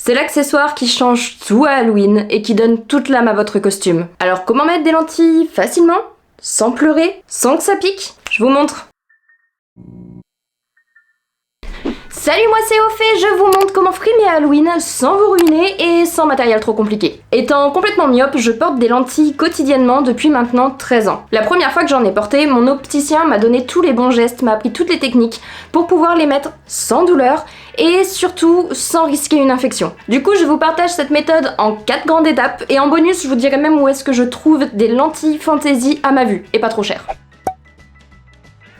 C'est l'accessoire qui change tout à Halloween et qui donne toute l'âme à votre costume. Alors comment mettre des lentilles facilement, sans pleurer, sans que ça pique? Je vous montre. Salut, moi c'est Ophé, je vous montre comment frimer Halloween sans vous ruiner et sans matériel trop compliqué. Étant complètement myope, je porte des lentilles quotidiennement depuis maintenant 13 ans. La première fois que j'en ai porté, mon opticien m'a donné tous les bons gestes, m'a appris toutes les techniques pour pouvoir les mettre sans douleur et surtout sans risquer une infection. Du coup, je vous partage cette méthode en 4 grandes étapes et en bonus, je vous dirai même où est-ce que je trouve des lentilles fantaisie à ma vue et pas trop chères.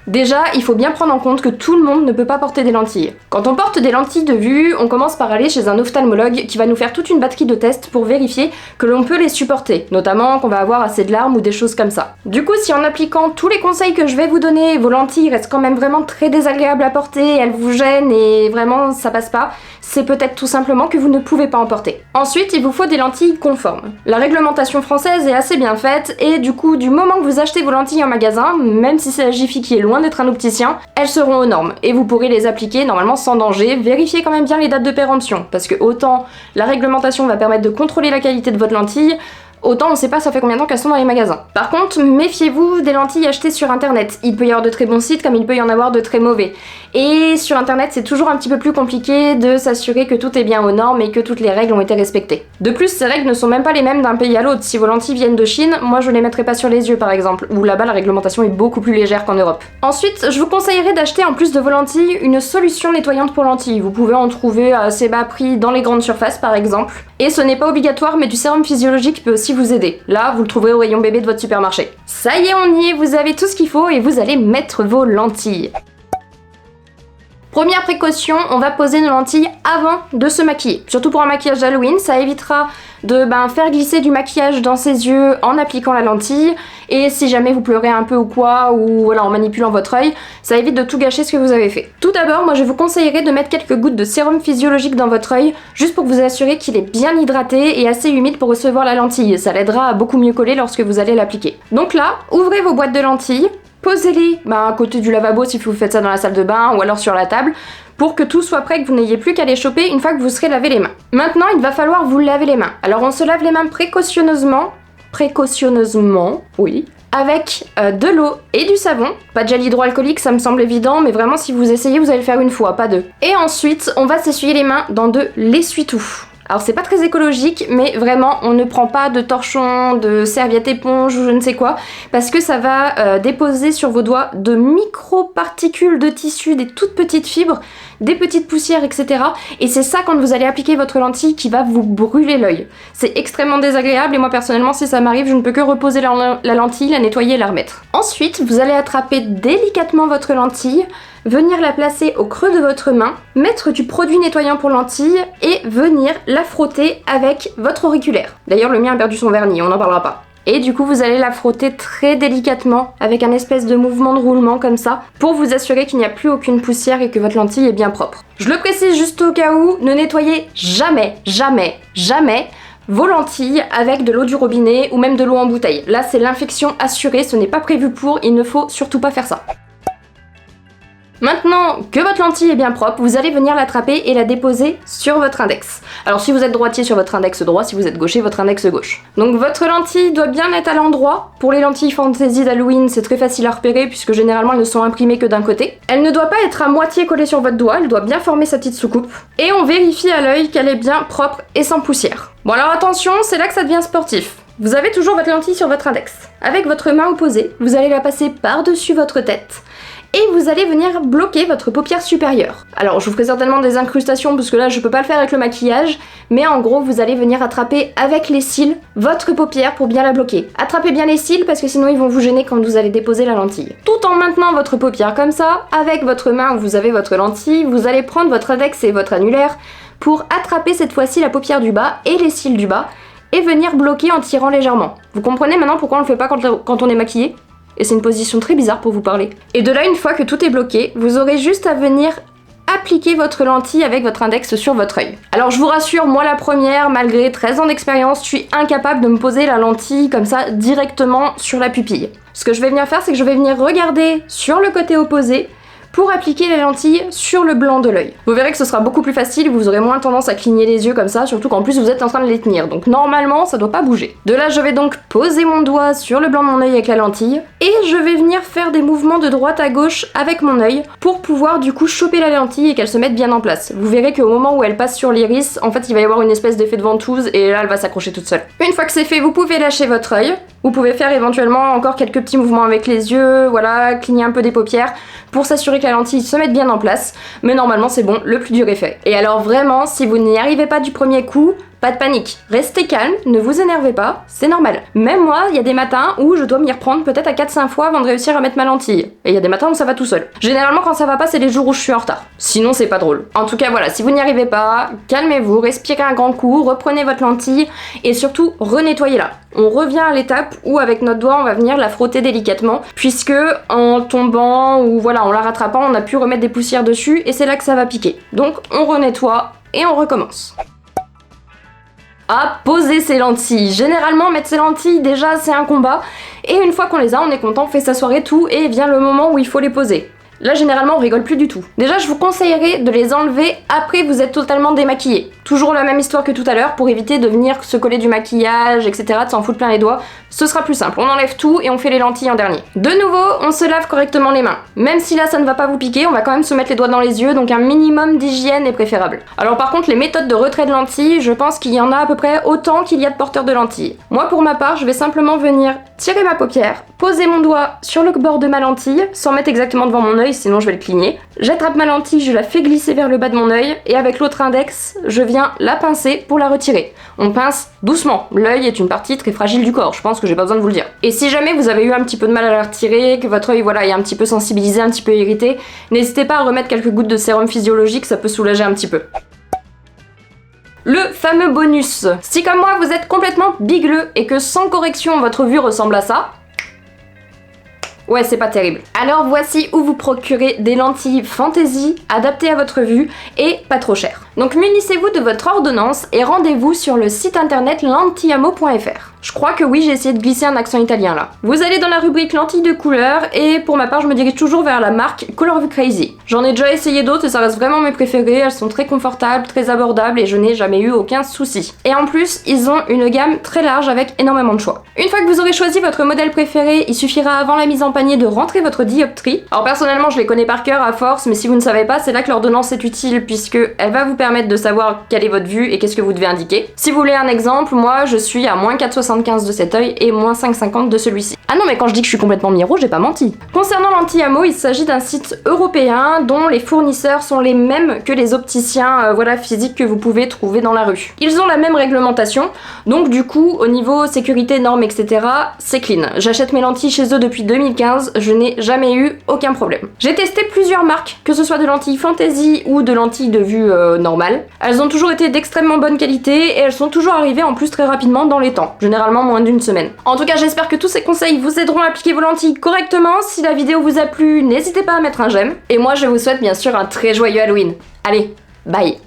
Déjà, il faut bien prendre en compte que tout le monde ne peut pas porter des lentilles. Quand on porte des lentilles de vue, on commence par aller chez un ophtalmologue qui va nous faire toute une batterie de tests pour vérifier que l'on peut les supporter, notamment qu'on va avoir assez de larmes ou des choses comme ça. Du coup, si en appliquant tous les conseils que je vais vous donner, vos lentilles restent quand même vraiment très désagréables à porter, elles vous gênent et vraiment ça passe pas, c'est peut-être tout simplement que vous ne pouvez pas en porter. Ensuite, il vous faut des lentilles conformes. La réglementation française est assez bien faite et du coup, du moment que vous achetez vos lentilles en magasin, même si c'est la Jiffy qui est loin d'être un opticien, elles seront aux normes et vous pourrez les appliquer normalement sans danger. Vérifiez quand même bien les dates de péremption parce que autant la réglementation va permettre de contrôler la qualité de votre lentille, autant on sait pas ça fait combien de temps qu'elles sont dans les magasins. Par contre, méfiez-vous des lentilles achetées sur internet. Il peut y avoir de très bons sites comme il peut y en avoir de très mauvais. Et sur internet, c'est toujours un petit peu plus compliqué de s'assurer que tout est bien aux normes et que toutes les règles ont été respectées. De plus, ces règles ne sont même pas les mêmes d'un pays à l'autre. Si vos lentilles viennent de Chine, moi je les mettrai pas sur les yeux par exemple, où là-bas la réglementation est beaucoup plus légère qu'en Europe. Ensuite, je vous conseillerais d'acheter en plus de vos lentilles une solution nettoyante pour lentilles. Vous pouvez en trouver à assez bas prix dans les grandes surfaces par exemple. Et ce n'est pas obligatoire, mais du sérum physiologique peut aussi vous aider. Là, vous le trouverez au rayon bébé de votre supermarché. Ça y est, on y est, vous avez tout ce qu'il faut et vous allez mettre vos lentilles. Première précaution, on va poser nos lentilles avant de se maquiller. Surtout pour un maquillage d'Halloween, ça évitera de faire glisser du maquillage dans ses yeux en appliquant la lentille. Et si jamais vous pleurez un peu ou quoi, ou voilà, en manipulant votre œil, ça évite de tout gâcher ce que vous avez fait. Tout d'abord, moi je vous conseillerais de mettre quelques gouttes de sérum physiologique dans votre œil, juste pour vous assurer qu'il est bien hydraté et assez humide pour recevoir la lentille. Ça l'aidera à beaucoup mieux coller lorsque vous allez l'appliquer. Donc là, ouvrez vos boîtes de lentilles. Posez-les à côté du lavabo si vous faites ça dans la salle de bain ou alors sur la table pour que tout soit prêt, que vous n'ayez plus qu'à les choper une fois que vous serez lavé les mains. Maintenant, il va falloir vous laver les mains. Alors on se lave les mains précautionneusement, oui, avec de l'eau et du savon. Pas de gel hydroalcoolique, ça me semble évident, mais vraiment si vous essayez, vous allez le faire une fois, pas deux. Et ensuite, on va s'essuyer les mains dans de l'essuie-tout. Alors c'est pas très écologique, mais vraiment on ne prend pas de torchon, de serviette éponge ou je ne sais quoi, parce que ça va déposer sur vos doigts de micro-particules de tissu, des toutes petites fibres, des petites poussières, etc. Et c'est ça quand vous allez appliquer votre lentille qui va vous brûler l'œil. C'est extrêmement désagréable et moi personnellement si ça m'arrive je ne peux que reposer la lentille, la nettoyer et la remettre. Ensuite vous allez attraper délicatement votre lentille, venir la placer au creux de votre main, mettre du produit nettoyant pour lentilles et venir la frotter avec votre auriculaire. D'ailleurs le mien a perdu son vernis, on n'en parlera pas. Et du coup vous allez la frotter très délicatement avec un espèce de mouvement de roulement comme ça pour vous assurer qu'il n'y a plus aucune poussière et que votre lentille est bien propre. Je le précise juste au cas où, ne nettoyez jamais vos lentilles avec de l'eau du robinet ou même de l'eau en bouteille. Là c'est l'infection assurée, ce n'est pas prévu pour, il ne faut surtout pas faire ça. Maintenant que votre lentille est bien propre, vous allez venir l'attraper et la déposer sur votre index. Alors si vous êtes droitier, sur votre index droit, si vous êtes gaucher, votre index gauche. Donc votre lentille doit bien être à l'endroit. Pour les lentilles fantaisie d'Halloween, c'est très facile à repérer puisque généralement elles ne sont imprimées que d'un côté. Elle ne doit pas être à moitié collée sur votre doigt, elle doit bien former sa petite soucoupe. Et on vérifie à l'œil qu'elle est bien propre et sans poussière. Bon alors attention, c'est là que ça devient sportif. Vous avez toujours votre lentille sur votre index. Avec votre main opposée, vous allez la passer par-dessus votre tête. Et vous allez venir bloquer votre paupière supérieure. Alors je vous ferai certainement des incrustations parce que là je peux pas le faire avec le maquillage, mais en gros vous allez venir attraper avec les cils votre paupière pour bien la bloquer. Attrapez bien les cils parce que sinon ils vont vous gêner quand vous allez déposer la lentille. Tout en maintenant votre paupière comme ça, avec votre main où vous avez votre lentille, vous allez prendre votre index et votre annulaire pour attraper cette fois-ci la paupière du bas et les cils du bas et venir bloquer en tirant légèrement. Vous comprenez maintenant pourquoi on le fait pas quand on est maquillé ? Et c'est une position très bizarre pour vous parler. Et de là, une fois que tout est bloqué, vous aurez juste à venir appliquer votre lentille avec votre index sur votre œil. Alors je vous rassure, moi la première, malgré 13 ans d'expérience, je suis incapable de me poser la lentille comme ça directement sur la pupille. Ce que je vais venir faire, c'est que je vais venir regarder sur le côté opposé pour appliquer les lentilles sur le blanc de l'œil. Vous verrez que ce sera beaucoup plus facile, vous aurez moins tendance à cligner les yeux comme ça, surtout qu'en plus vous êtes en train de les tenir, donc normalement ça doit pas bouger. De là je vais donc poser mon doigt sur le blanc de mon œil avec la lentille, et je vais venir faire des mouvements de droite à gauche avec mon œil pour pouvoir du coup choper la lentille et qu'elle se mette bien en place. Vous verrez qu'au moment où elle passe sur l'iris, en fait il va y avoir une espèce d'effet de ventouse et là elle va s'accrocher toute seule. Une fois que c'est fait, vous pouvez lâcher votre œil. Vous pouvez faire éventuellement encore quelques petits mouvements avec les yeux, voilà, cligner un peu des paupières pour s'assurer que la lentille se mette bien en place. Mais normalement c'est bon, le plus dur est fait. Et alors vraiment, si vous n'y arrivez pas du premier coup, pas de panique, restez calme, ne vous énervez pas, c'est normal. Même moi, il y a des matins où je dois m'y reprendre peut-être à 4-5 fois avant de réussir à mettre ma lentille. Et il y a des matins où ça va tout seul. Généralement quand ça va pas, c'est les jours où je suis en retard. Sinon c'est pas drôle. En tout cas voilà, si vous n'y arrivez pas, calmez-vous, respirez un grand coup, reprenez votre lentille et surtout renettoyez-la. On revient à l'étape où avec notre doigt on va venir la frotter délicatement puisque en tombant ou voilà en la rattrapant on a pu remettre des poussières dessus et c'est là que ça va piquer. Donc on renettoie et on recommence. À poser ses lentilles. Généralement, mettre ses lentilles, déjà, c'est un combat. Et une fois qu'on les a, on est content, on fait s'asseoir et tout, et vient le moment où il faut les poser. Là, généralement, on rigole plus du tout. Déjà, je vous conseillerais de les enlever après vous êtes totalement démaquillé. Toujours la même histoire que tout à l'heure, pour éviter de venir se coller du maquillage, etc., de s'en foutre plein les doigts. Ce sera plus simple, on enlève tout et on fait les lentilles en dernier. De nouveau, on se lave correctement les mains. Même si là, ça ne va pas vous piquer, on va quand même se mettre les doigts dans les yeux, donc un minimum d'hygiène est préférable. Alors par contre, les méthodes de retrait de lentilles, je pense qu'il y en a à peu près autant qu'il y a de porteurs de lentilles. Moi, pour ma part, je vais simplement venir tirer ma paupière, poser mon doigt sur le bord de ma lentille, sans mettre exactement devant mon œil, sinon je vais le cligner. J'attrape ma lentille, je la fais glisser vers le bas de mon œil, et avec l'autre index, je viens la pincer pour la retirer. On pince doucement, l'œil est une partie très fragile du corps, je pense que j'ai pas besoin de vous le dire. Et si jamais vous avez eu un petit peu de mal à la retirer, que votre œil voilà, est un petit peu sensibilisé, un petit peu irrité, n'hésitez pas à remettre quelques gouttes de sérum physiologique, ça peut soulager un petit peu. Le fameux bonus. Si comme moi vous êtes complètement bigleux et que sans correction votre vue ressemble à ça, ouais, c'est pas terrible. Alors voici où vous procurez des lentilles fantaisie adaptées à votre vue et pas trop chères. Donc munissez-vous de votre ordonnance et rendez-vous sur le site internet lentillammo.fr. Je crois que oui, j'ai essayé de glisser un accent italien là. Vous allez dans la rubrique lentilles de couleur et pour ma part, je me dirige toujours vers la marque Colorvue Crazy. J'en ai déjà essayé d'autres et ça reste vraiment mes préférées. Elles sont très confortables, très abordables et je n'ai jamais eu aucun souci. Et en plus, ils ont une gamme très large avec énormément de choix. Une fois que vous aurez choisi votre modèle préféré, il suffira avant la mise en panier de rentrer votre dioptrie. Alors personnellement, je les connais par cœur à force, mais si vous ne savez pas, c'est là que l'ordonnance est utile puisque elle va vous permettre de savoir quelle est votre vue et qu'est-ce que vous devez indiquer. Si vous voulez un exemple, moi je suis à moins 4,75 de cet œil et moins 5,50 de celui-ci. Ah non, mais quand je dis que je suis complètement miro, j'ai pas menti. Concernant Lentillammo, il s'agit d'un site européen dont les fournisseurs sont les mêmes que les opticiens voilà, physiques que vous pouvez trouver dans la rue. Ils ont la même réglementation, donc du coup, au niveau sécurité, normes, etc., c'est clean. J'achète mes lentilles chez eux depuis 2015, je n'ai jamais eu aucun problème. J'ai testé plusieurs marques, que ce soit de lentilles fantasy ou de lentilles de vue normale. Elles ont toujours été d'extrêmement bonne qualité et elles sont toujours arrivées en plus très rapidement dans les temps, généralement moins d'une semaine. En tout cas, j'espère que tous ces conseils vous aideront à appliquer vos lentilles correctement. Si la vidéo vous a plu, n'hésitez pas à mettre un j'aime. Et moi, je vous souhaite bien sûr un très joyeux Halloween. Allez, bye!